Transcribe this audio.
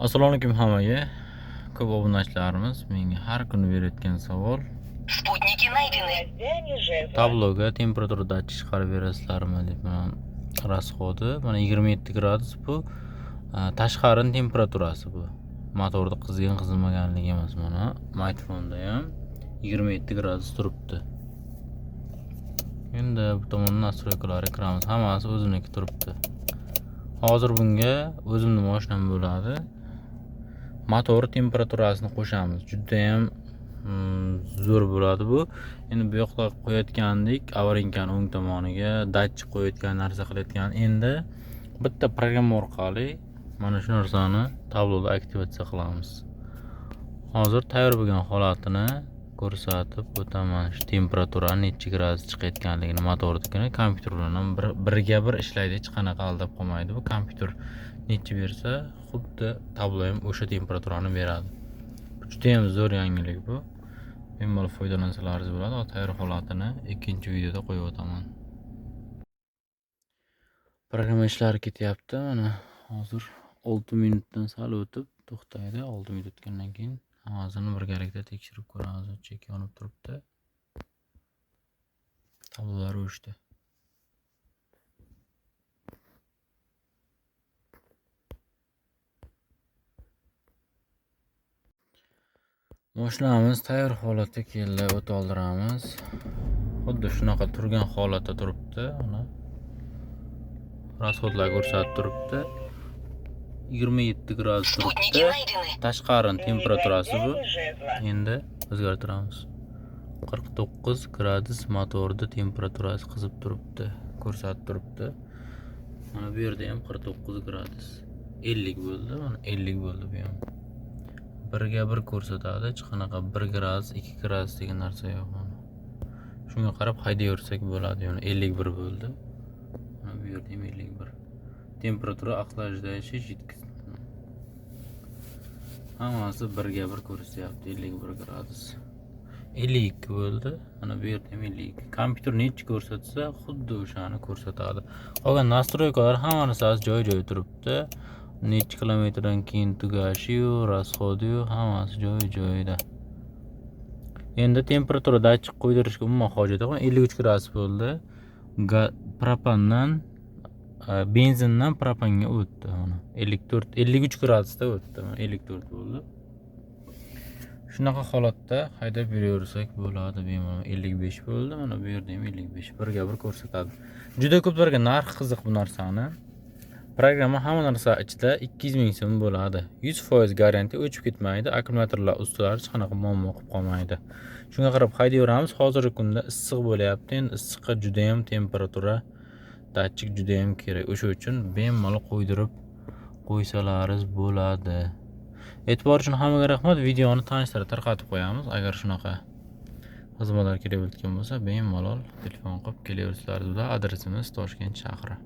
Assalomu alaykum hammaga. Ko'p obunachilarimiz menga har kuni berayotgan savol. Спутники найдены. Tabloga temperatura datchik chiqarib berasizlarmi deb. Mana rasxodi. Mana 27 gradus bu tashqari temperaturasi bu. Motorda qizigan qizilmaganligi emas. Mana mikrofonda ham 27 gradus turibdi. Endi bu tomondan nastroykalar ekranimiz hammasi o'ziniki turibdi. Hozir bunga o'zimning mashinam bo'ladi. Motor temperaturasini qo'shamiz. Juda ham zo'r bo'ladi bu. Endi bu yoqda qo'yayotgandik, avarinkaning o'ng tomoniga datchik qo'yayotgan narsa qilayotgan. Endi bitta programma orqali mana shu narsani tabloda aktivatsiya qilamiz. Hozir tayyor bo'lgan holatini ko'rsatib o'taman. Shu temperatura necha gradus chiqayotganligini motornikini kompyuter bilan ham birga bir ishlaydi, hech qanaqa aldab qolmaydi. Bu kompyuter necha bersa, xuddi tablo ham o'sha temperaturani beradi. Juda ham zo'r yangilik bu. Bemalol foydalansalaringiz bo'ladi. Tayyor holatini ikkinchi videoda qo'yib o'taman. Programma ishlari ketyapti. Mana hozir 6 minutdan sal o'tib to'xtaydi. 6 minut o'tgandan keyin hammasini birgalikda tekshirib ko'ramiz. Chek yonib turibdi. Tablolar o'chdi. Mashinamiz tayyor holatga keldi. O't oldiramiz. Xuddi shunaqa turgan holatda turibdi. Mana rasxodlar ko'rsatib turibdi. 27 gradus turibdi. Tashqari temperaturasi bu. Endi o'zgartiramiz. 49 gradus motorda temperaturasi qizib turibdi. Ko'rsatib turibdi. Mana bu yerda ham 49 gradus. 50 bo'ldi. Mana 50 bo'ldi bu ham. Birga bir ko'rsatadi. Hech qanaqa 1 gradus, 2 gradus degan narsa yo'q. Shunga qarab haydaversak bo'ladi. Yani 51 bo'ldi. Mana bu yerda ham 51. Temperatura aqlashdashi yetkazdi. Hammasi birga bir ko'rsatyapti. 51 gradus. 52 bo'ldi. Mana bu yerda ham 52. Kompyuter necha ko'rsatsa, xuddi o'shani ko'rsatadi. Qolgan nastroykalar hamma narsasi joy-joyi turibdi. Necha kilometrdan keyin tugashi-yu, rasxodi-yu, hammasi joy-joyida. Endi temperatura datchik qo'ydirishga umuman hojat yo'q. 53 gradus bo'ldi. Propandan benzindan propanga o'tdi. Mana 53 gradusda o'tdi. 54 bo'ldi. Shunaqa holatda haydab yuraversak bo'ladi bemalol. 55 bo'ldi. Mana bu yerda ham 55. Birga bir ko'rsatadi. Juda ko'plarga narx qiziq bu narsani. Programma hamma narsa ichida 200 ming so'm bo'ladi. 100% garantiya o'chib ketmaydi. Akkumulyatorlar ustilari hech qanaqa muammo qilib qolmaydi. Shunga qarab haydaveramiz. Hozirgi kunda issiq bo'layapti. Endi issiqqa juda ham temperatura datchik juda ham kerak. O'sha uchun bemalol qo'ydirib qo'ysalaringiz bo'ladi. E'tibor uchun hammaga rahmat. Videoni tanishlarga tarqatib qo'yamiz. Agar shunaqa xizmatlar kerak bo'lgan bo'lsa, bemalol telefon qilib kelaverasizlar. Adresimiz Toshkent shahri.